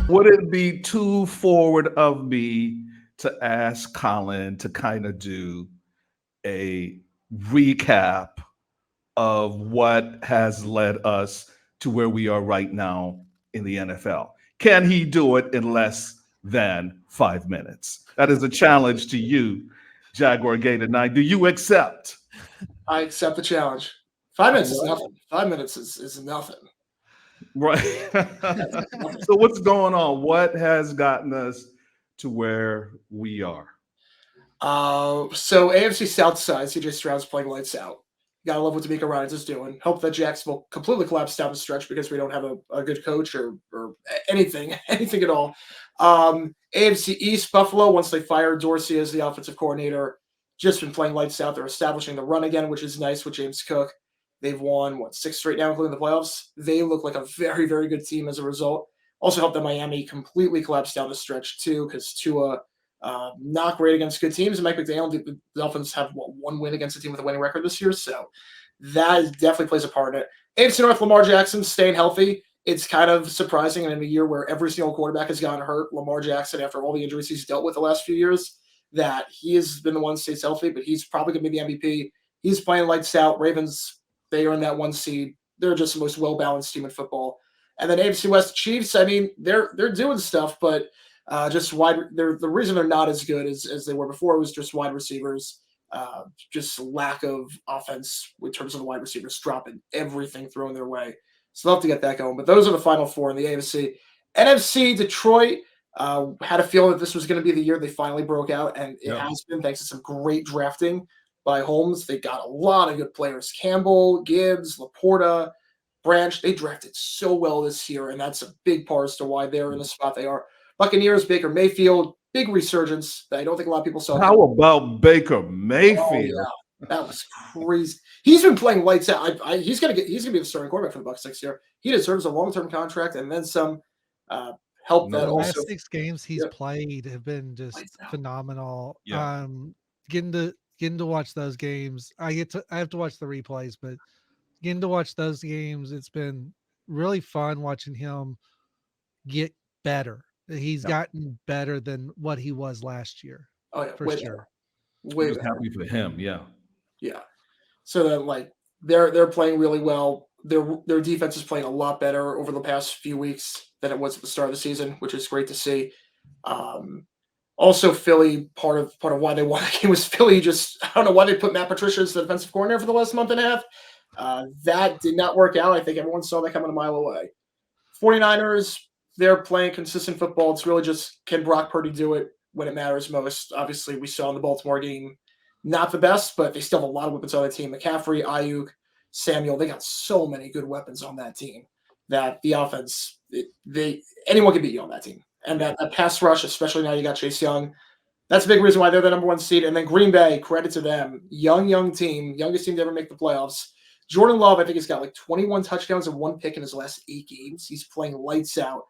Would it be too forward of me to ask Colin to kind of do a recap of what has led us to where we are right now in the NFL? Can he do it in less than 5 minutes? That is a challenge to you, Jaguar Gator 9. Do you accept? I accept the challenge. 5 minutes is Right. nothing. 5 minutes is nothing. Right. That's nothing. So, what's going on? What has gotten us to where we are? So AFC South side, CJ Stroud's playing lights out. Gotta love what D'Amico Ryans is doing. Hope that Jacksonville completely collapse down the stretch because we don't have a good coach or anything, anything at all. AFC East, Buffalo, once they fired Dorsey as the offensive coordinator, just been playing lights out. They're establishing the run again, which is nice with James Cook. They've won, what, 6 straight now, including the playoffs. They look like a very, very good team as a result. Also helped that Miami completely collapse down the stretch, too, because Tua not great against good teams. And Mike McDaniel, the Dolphins have one win against a team with a winning record this year, so that definitely plays a part in it. AFC North, Lamar Jackson staying healthy. It's kind of surprising in a year where every single quarterback has gotten hurt. Lamar Jackson, after all the injuries he's dealt with the last few years, that he has been the one that stays healthy, but he's probably going to be the MVP. He's playing lights out. Ravens, they are in that 1 seed. They're just the most well-balanced team in football. And then AFC West Chiefs, I mean, they're doing stuff, but just wide. The reason they're not as good as they were before was just wide receivers. Just lack of offense in terms of the wide receivers dropping everything thrown their way. So they'll have to get that going. But those are the final four in the AFC. NFC, Detroit had a feeling that this was going to be the year they finally broke out, and it has been thanks to some great drafting by Holmes. They got a lot of good players. Campbell, Gibbs, Laporta, Branch. They drafted so well this year, and that's a big part as to why they're in the spot they are. Buccaneers, Baker Mayfield, big resurgence that I don't think a lot of people saw. How about Baker Mayfield? Oh, yeah. That was crazy. He's been playing lights out. He's gonna be the starting quarterback for the Bucs next year. He deserves a long-term contract and then some. Help that The also. last 6 games he's played have been just phenomenal. Yeah. Getting to watch those games. I have to watch the replays, but getting to watch those games, it's been really fun watching him get better. He's gotten better than what he was last year. Oh yeah, for sure. Way better. Happy for him, yeah. Yeah. So then, like, they're playing really well. Their defense is playing a lot better over the past few weeks than it was at the start of the season, which is great to see. Also, Philly, part of why they won the game was Philly just, I don't know why they put Matt Patricia as the defensive coordinator for the last month and a half. That did not work out. I think everyone saw that coming a mile away. 49ers, they're playing consistent football. It's really just, can Brock Purdy do it when it matters most? Obviously, we saw in the Baltimore game, not the best, but they still have a lot of weapons on the team. McCaffrey, Ayuk, Samuel, they got so many good weapons on that team that the offense, anyone can beat you on that team. And that pass rush, especially now you got Chase Young, that's a big reason why they're the number 1 seed. And then Green Bay, credit to them, young team, youngest team to ever make the playoffs. Jordan Love, I think, has got like 21 touchdowns and 1 pick in his last 8 games. He's playing lights out.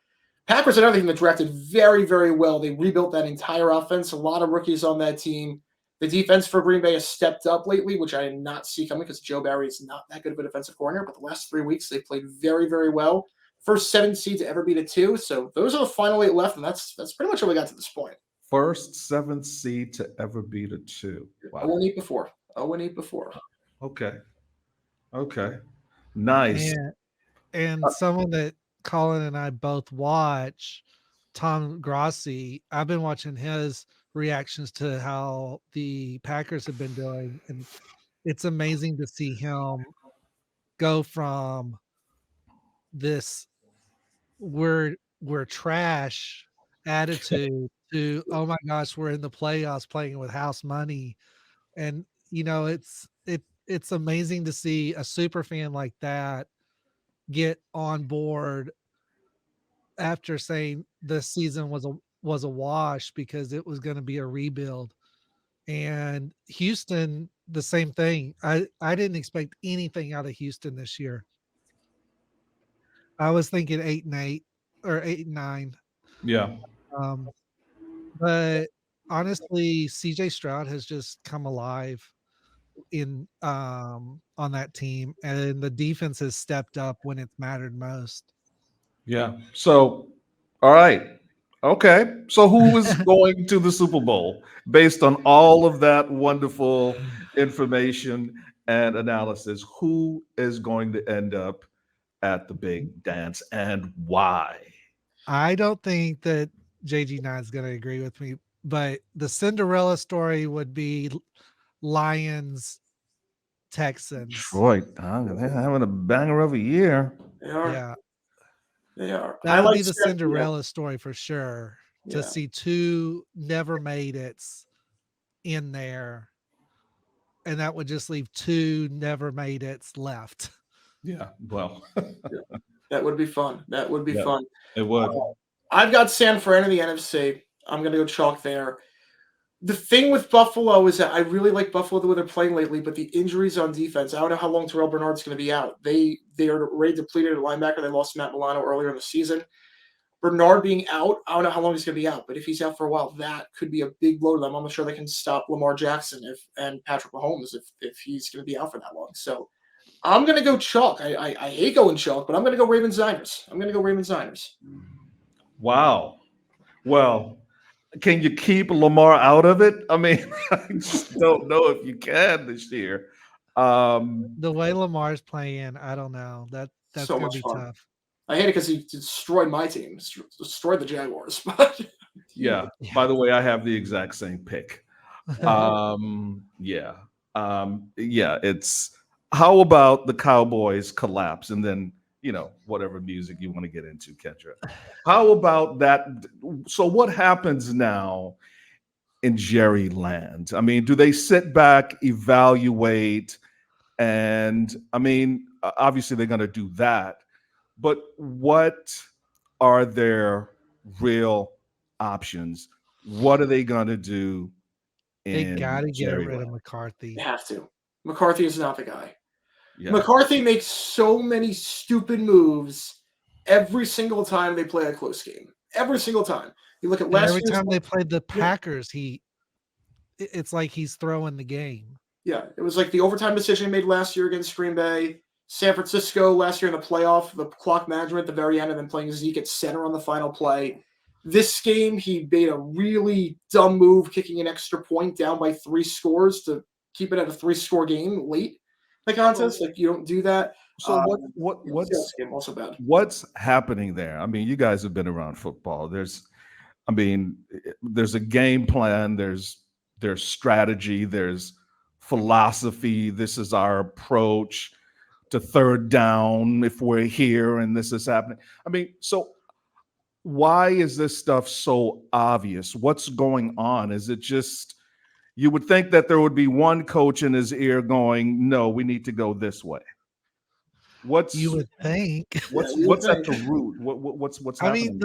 Packers, another team that drafted very, very well. They rebuilt that entire offense. A lot of rookies on that team. The defense for Green Bay has stepped up lately, which I did not see coming because Joe Barry is not that good of a defensive coordinator. But the last 3 weeks, they played very, very well. First 7 seed to ever beat a 2. So those are the final 8 left, and that's pretty much how we got to this point. First 7th seed to ever beat a 2. Wow. 0-8 before. 0-8 before. Okay. Nice. And someone that Colin and I both watch, Tom Grossi, I've been watching his reactions to how the Packers have been doing, and it's amazing to see him go from this we're trash attitude to, oh my gosh, we're in the playoffs playing with house money. And it's amazing to see a super fan like that get on board after saying the season was a wash because it was going to be a rebuild. And Houston, the same thing. I didn't expect anything out of Houston this year. I was thinking 8-8 or 8-9. Yeah. Um, but honestly, CJ Stroud has just come alive in on that team, and the defense has stepped up when it's mattered most. Yeah. So, all right. Okay. So, who is going to the Super Bowl based on all of that wonderful information and analysis? Who is going to end up at the big dance and why? I don't think that JG9 is going to agree with me, but the Cinderella story would be Lions Texans. Detroit, they're having a banger of a year. They are. Yeah, They are. I that would like be the San Diego. Cinderella story for sure. To Yeah. see two never made it's in there, and that would just leave two never made it's left. Yeah. Well, Yeah. That would be fun. That would be yeah, fun. it would. I've got San Fran in the NFC. I'm going to go chalk there. The thing with Buffalo is that I really like Buffalo the way they're playing lately, but the injuries on defense. I don't know how long Terrell Bernard's going to be out. They are already depleted at linebacker. They lost Matt Milano earlier in the season. Bernard being out, I don't know how long he's going to be out, but if he's out for a while, that could be a big blow to them. I'm not sure they can stop Lamar Jackson and Patrick Mahomes if he's going to be out for that long. So I'm going to go chalk. I hate going chalk, but I'm going to go Ravens Niners. I'm going to go Ravens Niners. Wow. Well, can you keep Lamar out of it? I mean, I just don't know if you can this year. The way Lamar's playing, I don't know. That's So going to much be fun. tough. I hate it because he destroyed my team, destroyed the Jaguars. But Yeah. Yeah. By the way, I have the exact same pick. Yeah. Yeah. It's how about the Cowboys collapse and then, whatever music you want to get into, Kendra. How about that? So, what happens now in Jerry land? I mean, do they sit back, evaluate, and I mean, obviously they're going to do that, but what are their real options? What are they going to do They in got to get Jerry rid of land? they McCarthy. have to. McCarthy is not the guy. Yeah. McCarthy makes so many stupid moves every single time they play a close game. Every single time. You look at And last every year's time they played the yeah, Packers, it's like he's throwing the game. yeah, it was like the overtime decision he made last year against Green Bay, San Francisco last year in the playoff, the clock management at the very end, and then playing Zeke at center on the final play. This game, he made a really dumb move, kicking an extra point down by 3 scores to keep it at a 3-score game late in the contest. Like, you don't do that. So Seahawks game also bad. what's happening there? I mean, you guys have been around football. There's a game plan, there's strategy, there's philosophy. This is our approach to third down if we're here and this is happening. I mean, so why is this stuff so obvious? What's going on? Is it just you would think that there would be one coach in his ear going, "No, we need to go this way." What's You would think. what's You would what's at think. the root? What's I mean, happening?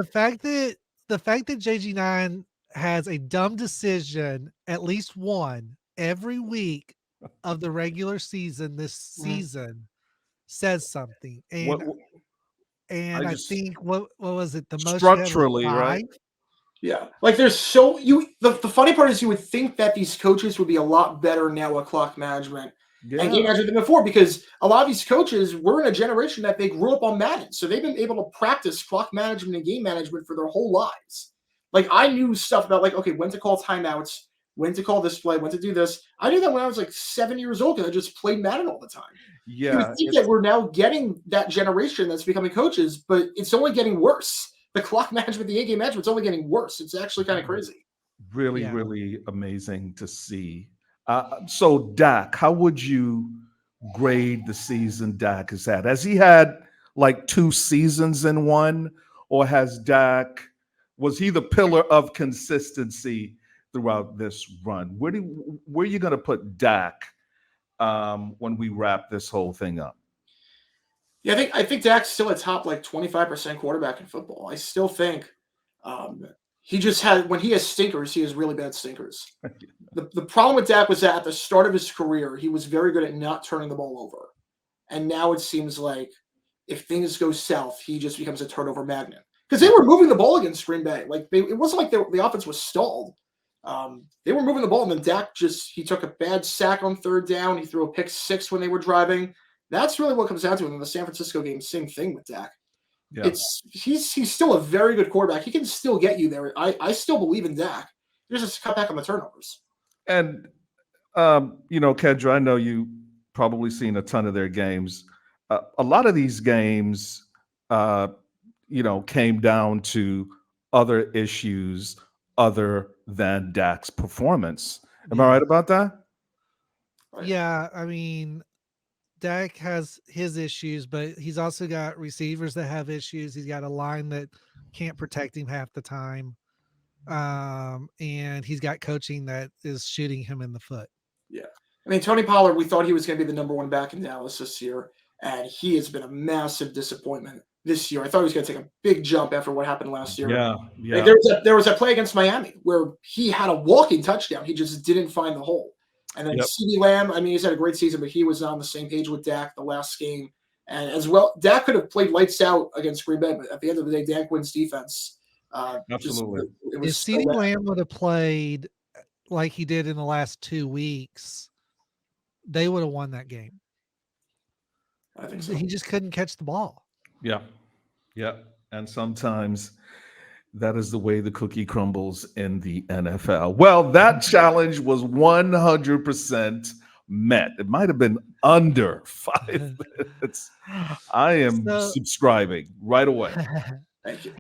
the fact that JG9 has a dumb decision, at least one every week of the regular season this season, says something. What, And what I and I just think what was it? The most you had was structurally, right? 5. Yeah, like there's so you. The funny part is you would think that these coaches would be a lot better now at clock management and game Yeah. management than before because a lot of these coaches were in a generation that they grew up on Madden, so they've been able to practice clock management and game management for their whole lives. Like I knew stuff about like okay, when to call timeouts, when to call this play, when to do this. I knew that when I was like 7 years old because I just played Madden all the time. You would Yeah, think that we're now getting that generation that's becoming coaches, but it's only getting worse. The clock management, the in-game management's only getting worse. It's actually kind of crazy. really, Yeah. really amazing to see. So Dak, how would you grade the season Dak has had? Has he had like 2 seasons in one, or was he the pillar of consistency throughout this run? Where are you going to put Dak when we wrap this whole thing up? Yeah, I think Dak's still a top like 25% quarterback in football. I still think he just had when he has stinkers, he has really bad stinkers. The problem with Dak was that at the start of his career, he was very good at not turning the ball over. And now it seems like if things go south, he just becomes a turnover magnet. Because they were moving the ball against Green Bay. Like it wasn't like the offense was stalled. They were moving the ball, and then Dak he took a bad sack on third down. He threw a pick 6 when they were driving. That's really what comes down to it. In the San Francisco game, same thing with Dak. Yeah. He's still a very good quarterback. He can still get you there. I still believe in Dak. You just cut back on the turnovers. And Kendra, I know you probably seen a ton of their games. A lot of these games, came down to other issues other than Dak's performance. Am I right about that? Yeah, I mean, Dak has his issues, but he's also got receivers that have issues. He's got a line that can't protect him half the time. And he's got coaching that is shooting him in the foot. Yeah. I mean, Tony Pollard, we thought he was going to be the number 1 back in Dallas this year, and he has been a massive disappointment this year. I thought he was going to take a big jump after what happened last year. Yeah. Like there was a play against Miami where he had a walking touchdown. He just didn't find the hole. And then CeeDee Lamb, I mean, he's had a great season, but he was on the same page with Dak the last game. And as well, Dak could have played lights out against Green Bay, but at the end of the day, Dak wins defense. Absolutely. If CeeDee Lamb would have played like he did in the last 2 weeks, they would have won that game. I think so. He just couldn't catch the ball. Yeah. Yeah. And sometimes that is the way the cookie crumbles in the NFL. Well, that challenge was 100% met. It might have been under 5 minutes. I am subscribing right away. Thank you.